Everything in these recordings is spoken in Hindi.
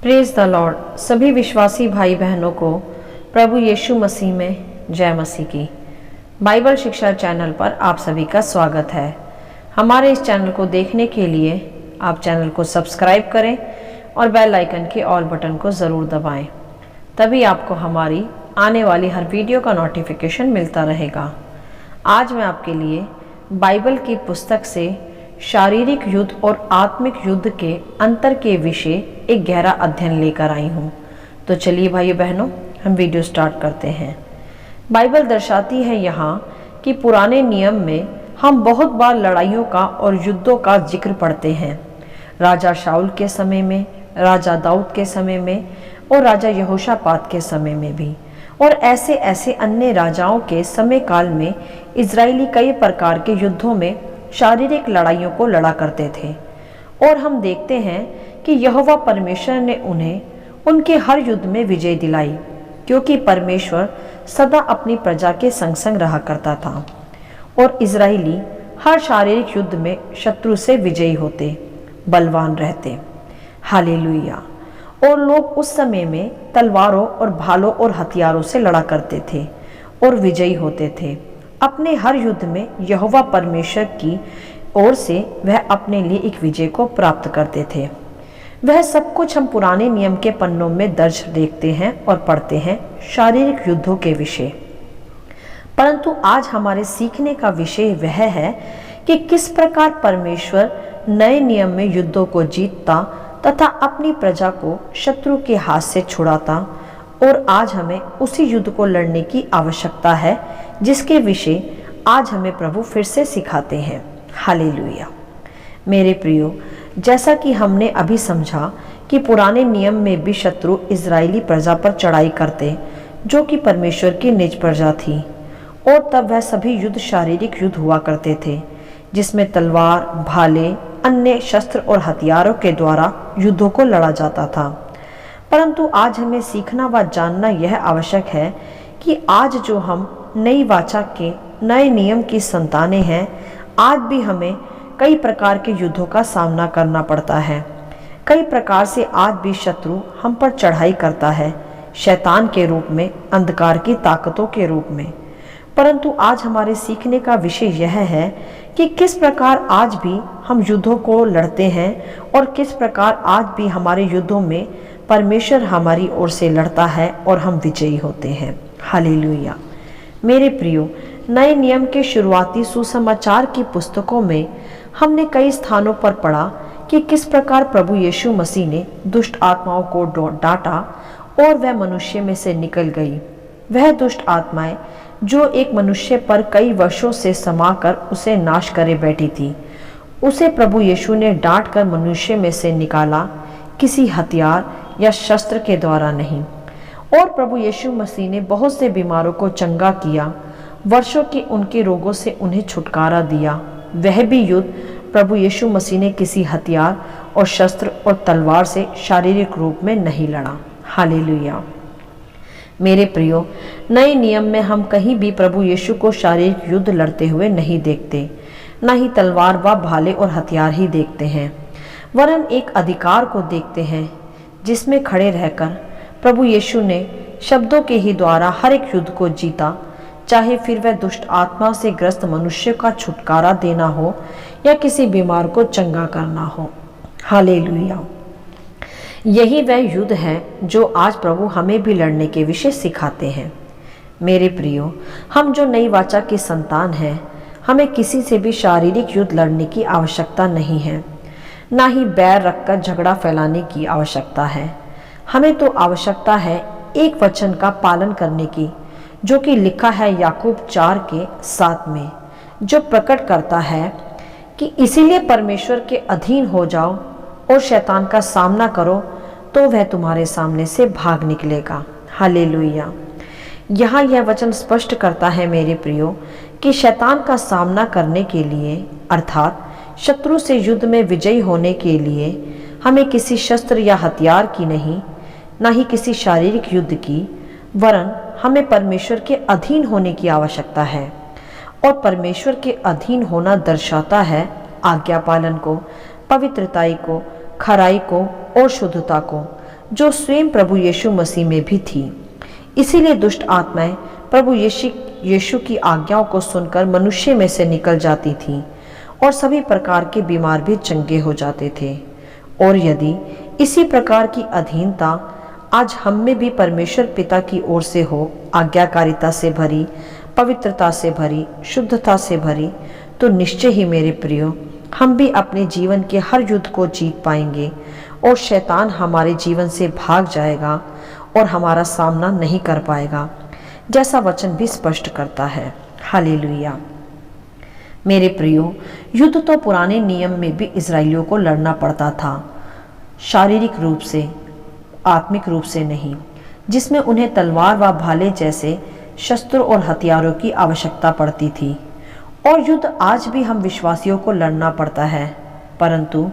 Praise the Lord. सभी विश्वासी भाई बहनों को प्रभु यीशु मसीह में जय मसीह की। बाइबल शिक्षा चैनल पर आप सभी का स्वागत है। हमारे इस चैनल को देखने के लिए आप चैनल को सब्सक्राइब करें और बेल आइकन के ऑल बटन को ज़रूर दबाएं, तभी आपको हमारी आने वाली हर वीडियो का नोटिफिकेशन मिलता रहेगा। आज मैं आपके लिए बाइबल की पुस्तक से शारीरिक युद्ध और आत्मिक युद्ध के अंतर के विषय एक गहरा अध्ययन लेकर आई हूँ। तो चलिए भाइयों बहनों, हम वीडियो स्टार्ट करते हैं। बाइबल दर्शाती है यहाँ कि पुराने नियम में हम बहुत बार लड़ाइयों का और युद्धों का जिक्र पढ़ते हैं। राजा शाऊल के समय में, राजा दाऊद के समय में और राजा यहोशापात के समय में भी, और ऐसे ऐसे अन्य राजाओं के समय काल में इजरायली कई प्रकार के युद्धों में शारीरिक लड़ाइयों को लड़ा करते थे। और हम देखते हैं कि यहोवा परमेश्वर ने उन्हें उनके हर युद्ध में विजय दिलाई, क्योंकि परमेश्वर सदा अपनी प्रजा के संग संग रहा करता था और इजरायली हर शारीरिक युद्ध में शत्रु से विजयी होते, बलवान रहते। हालेलुया। और लोग उस समय में तलवारों और भालों और हथियारों से लड़ा करते थे और विजयी होते थे। अपने हर युद्ध में यहोवा परमेश्वर की ओर से वह अपने लिए एक विजय को प्राप्त करते थे। वह सब कुछ हम पुराने नियम के पन्नों में दर्ज देखते हैं और पढ़ते हैं, शारीरिक युद्धों के विषय। परंतु आज हमारे सीखने का विषय वह है कि किस प्रकार परमेश्वर नए नियम में युद्धों को जीतता तथा अपनी प्रजा को शत्रु के हाथ से छुड़ाता। और आज हमें उसी युद्ध को लड़ने की आवश्यकता है जिसके विषय आज हमें प्रभु फिर से सिखाते हैं। हालेलुया। मेरे प्रियो, जैसा कि हमने अभी समझा कि पुराने नियम में भी शत्रु इजरायली प्रजा पर चढ़ाई करते, जो कि परमेश्वर की निज प्रजा थी। और तब वह सभी युद्ध शारीरिक युद्ध हुआ करते थे, जिसमें तलवार, भाले, अन्य शस्त्र और हथियारों के द्वारा युद्धों को लड़ा जाता था। परंतु आज हमें सीखना व जानना यह आवश्यक है कि आज जो हम नई वाचा के नए नियम की संतानें हैं, आज भी हमें कई प्रकार के युद्धों का सामना करना पड़ता है। कई प्रकार से आज भी शत्रु हम पर चढ़ाई करता है, शैतान के रूप में, अंधकार की ताकतों के रूप में। परंतु आज हमारे सीखने का विषय यह है कि किस प्रकार आज भी हम युद्धों को लड़ते हैं और किस प्रकार आज भी हमारे युद्धों में परमेश्वर हमारी ओर से लड़ता है और हम विजयी होते हैं। हालेलुया। मेरे प्रियो, नए नियम के शुरुआती सुसमाचार की पुस्तकों में हमने कई स्थानों पर पढ़ा कि किस प्रकार प्रभु यीशु मसीह ने दुष्ट आत्माओं को डांटा और वह मनुष्य में से निकल गई। वह दुष्ट आत्माएं जो एक मनुष्य पर कई वर्षों से समाकर उसे नाश करे बैठी थी, उसे प्रभु यीशु ने डांट कर मनुष्य में से निकाला, किसी हथियार या शस्त्र के द्वारा नहीं। और प्रभु यीशु मसीह ने बहुत से बीमारों को चंगा किया, वर्षों के उनके रोगों से उन्हें छुटकारा दिया। वह भी युद्ध प्रभु यीशु मसीह ने किसी हथियार और शस्त्र और तलवार से शारीरिक रूप में नहीं लड़ा। हालेलुया। मेरे प्रियो, नए नियम में हम कहीं भी प्रभु यीशु को शारीरिक युद्ध लड़ते हुए नहीं देखते, न ही तलवार व भाले और हथियार ही देखते हैं, वरन एक अधिकार को देखते हैं जिसमें खड़े रहकर प्रभु यीशु ने शब्दों के ही द्वारा हर एक युद्ध को जीता, चाहे फिर वह दुष्ट आत्मा से ग्रस्त मनुष्य का छुटकारा देना हो या किसी बीमार को चंगा करना हो। हालेलुया। यही वह युद्ध है जो आज प्रभु हमें भी लड़ने के विषय सिखाते हैं। मेरे प्रियो, हम जो नई वाचा की संतान हैं, हमें किसी से भी शारीरिक युद्ध लड़ने की आवश्यकता नहीं है, ना ही बैर रखकर झगड़ा फैलाने की आवश्यकता है। हमें तो आवश्यकता है एक वचन का पालन करने की, जो कि लिखा है याकूब 4:7 में, जो प्रकट करता है कि इसीलिए परमेश्वर के अधीन हो जाओ और शैतान का सामना करो, तो वह तुम्हारे सामने से भाग निकलेगा। हालेलुया। यहाँ यह वचन स्पष्ट करता है मेरे प्रियो कि शैतान का सामना करने के लिए, अर्थात शत्रु से युद्ध में विजयी होने के लिए, हमें किसी शस्त्र या हथियार की नहीं, ना ही किसी शारीरिक युद्ध की, वरन हमें परमेश्वर के अधीन होने की आवश्यकता है। और परमेश्वर के अधीन होना दर्शाता है आज्ञा पालन को, पवित्रताई को, खराई को और शुद्धता को, जो स्वयं प्रभु यीशु मसीह में भी थी। इसीलिए दुष्ट आत्माएं प्रभु यीशु की आज्ञाओं को सुनकर मनुष्य में से निकल जाती थी और सभी प्रकार के बीमार भी चंगे हो जाते थे। और यदि इसी प्रकार की अधीनता आज हम में भी परमेश्वर पिता की ओर से हो, आज्ञाकारिता से भरी, पवित्रता से भरी, शुद्धता से भरी, तो निश्चय ही मेरे प्रियो हम भी अपने जीवन के हर युद्ध को जीत पाएंगे और शैतान हमारे जीवन से भाग जाएगा और हमारा सामना नहीं कर पाएगा, जैसा वचन भी स्पष्ट करता है। हालेलुया। मेरे प्रियो, युद्ध तो पुराने नियम में भी इजराइलियों को लड़ना पड़ता था, शारीरिक रूप से, आत्मिक रूप से नहीं, जिसमें उन्हें तलवार व भाले जैसे शस्त्रों और हथियारों की आवश्यकता पड़ती थी। और युद्ध आज भी हम विश्वासियों को लड़ना पड़ता है, परंतु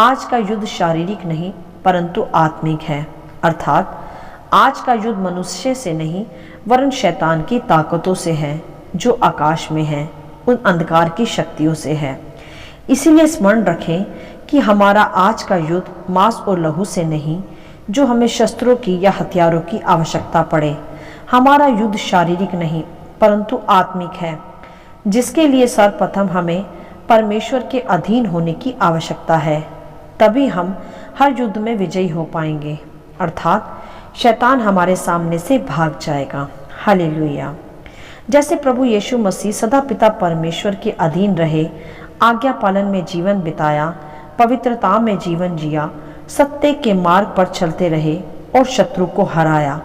आज का युद्ध शारीरिक नहीं परंतु आत्मिक है। अर्थात आज का युद्ध मनुष्य से नहीं वरन शैतान की ताकतों से है, जो आकाश में है, उन अंधकार की शक्तियों से है। इसीलिए स्मरण रखें कि हमारा आज का युद्ध मांस और लहू से नहीं, जो हमें शस्त्रों की या हथियारों की आवश्यकता पड़े। हमारा युद्ध शारीरिक नहीं परंतु आत्मिक है, जिसके लिए सर्वप्रथम हमें परमेश्वर के अधीन होने की आवश्यकता है। तभी हम हर युद्ध में विजयी हो पाएंगे, अर्थात शैतान हमारे सामने से भाग जाएगा। हालेलुया। जैसे प्रभु यीशु मसीह सदा पिता परमेश्वर के अधीन रहे, आज्ञा पालन में जीवन बिताया, पवित्रता में जीवन जिया, सत्य के मार्ग पर चलते रहे और शत्रु को हराया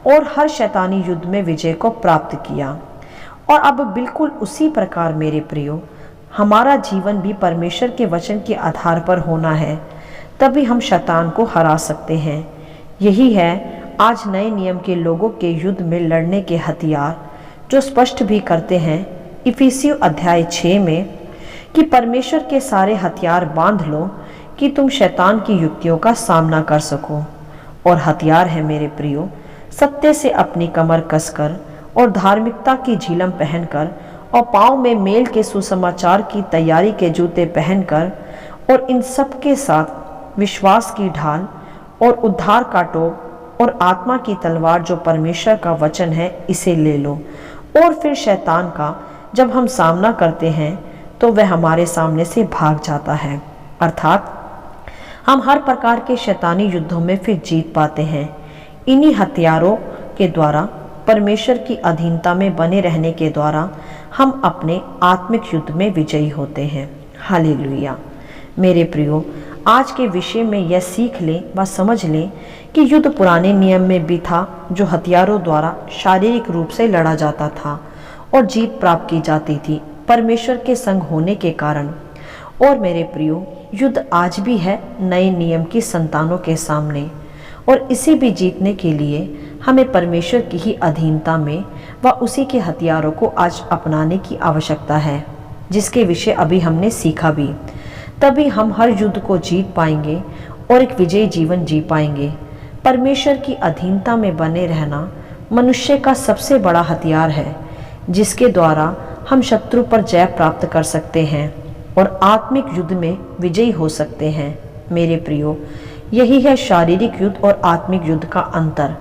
और हर शैतानी युद्ध में विजय को प्राप्त किया। और अब बिल्कुल उसी प्रकार मेरे प्रियो हमारा जीवन भी परमेश्वर के वचन के आधार पर होना है, तभी हम शैतान को हरा सकते हैं। यही है आज नए नियम के लोगों के युद्ध में लड़ने के हथियार, जो स्पष्ट भी करते हैं इफिसियों अध्याय 6 में कि परमेश्वर के सारे हथियार बांध लो कि तुम शैतान की युक्तियों का सामना कर सको। और हथियार है मेरे प्रियो, सत्य से अपनी कमर कसकर और धार्मिकता की झिलम पहनकर और पाँव में मेल के सुसमाचार की तैयारी के जूते पहनकर और इन सब के साथ विश्वास की ढाल और उद्धार का टोप और आत्मा की तलवार जो परमेश्वर का वचन है, इसे ले लो। और फिर शैतान का जब हम सामना करते हैं तो वह हमारे सामने से भाग जाता है, अर्थात हम हर प्रकार के शैतानी युद्धों में फिर जीत पाते हैं। इन्हीं हथियारों के द्वारा, परमेश्वर की अधीनता में बने रहने के द्वारा हम अपने आत्मिक युद्ध में विजयी होते हैं। हालेलुया। मेरे प्रियो, आज के विषय में यह सीख लें व समझ लें कि युद्ध पुराने नियम में भी था, जो हथियारों द्वारा शारीरिक रूप से लड़ा जाता था और जीत प्राप्त की जाती थी परमेश्वर के संग होने के कारण। और मेरे प्रियो, युद्ध आज भी है नए नियम की संतानों के सामने, और इसे भी जीतने के लिए हमें परमेश्वर की ही अधीनता में व उसी के हथियारों को आज अपनाने की आवश्यकता है, जिसके विषय अभी हमने सीखा भी। तभी हम हर युद्ध को जीत पाएंगे और एक विजयी जीवन जी पाएंगे। परमेश्वर की अधीनता में बने रहना मनुष्य का सबसे बड़ा हथियार है, जिसके द्वारा हम शत्रु पर जय प्राप्त कर सकते हैं और आत्मिक युद्ध में विजयी हो सकते हैं। मेरे प्रियो, यही है शारीरिक युद्ध और आत्मिक युद्ध का अंतर।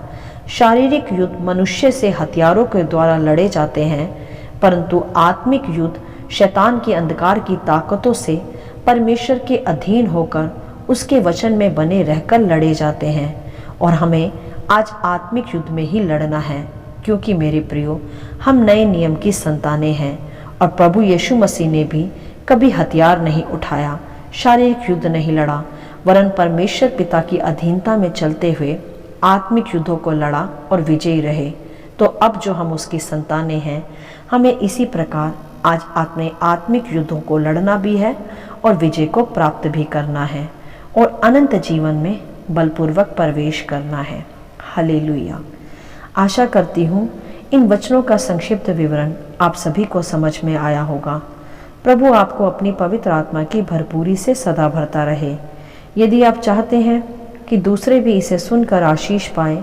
शारीरिक युद्ध मनुष्य से हथियारों के द्वारा लड़े जाते हैं, परंतु आत्मिक युद्ध शैतान की अंधकार की ताकतों से परमेश्वर के अधीन होकर उसके वचन में बने रहकर लड़े जाते हैं। और हमें आज आत्मिक युद्ध में ही लड़ना है, क्योंकि मेरे प्रियो, हम नए नियम की संतानें हैं और प्रभु यीशु मसीह ने भी कभी हथियार नहीं उठाया, शारीरिक युद्ध नहीं लड़ा, वरन परमेश्वर पिता की अधीनता में चलते हुए आत्मिक युद्धों को लड़ा और विजयी रहे। तो अब जो हम उसकी संतानें हैं, हमें इसी प्रकार आज अपने आत्मिक युद्धों को लड़ना भी है और विजय को प्राप्त भी करना है और अनंत जीवन में बलपूर्वक प्रवेश करना है। हालेलुया। आशा करती हूँ इन वचनों का संक्षिप्त विवरण आप सभी को समझ में आया होगा। प्रभु आपको अपनी पवित्र आत्मा की भरपूरी से सदा भरता रहे। यदि आप चाहते हैं कि दूसरे भी इसे सुनकर आशीष पाएं,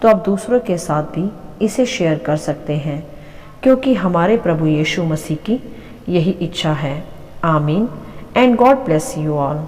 तो आप दूसरों के साथ भी इसे शेयर कर सकते हैं, क्योंकि हमारे प्रभु यीशु मसीह की यही इच्छा है। आमीन and God bless you all.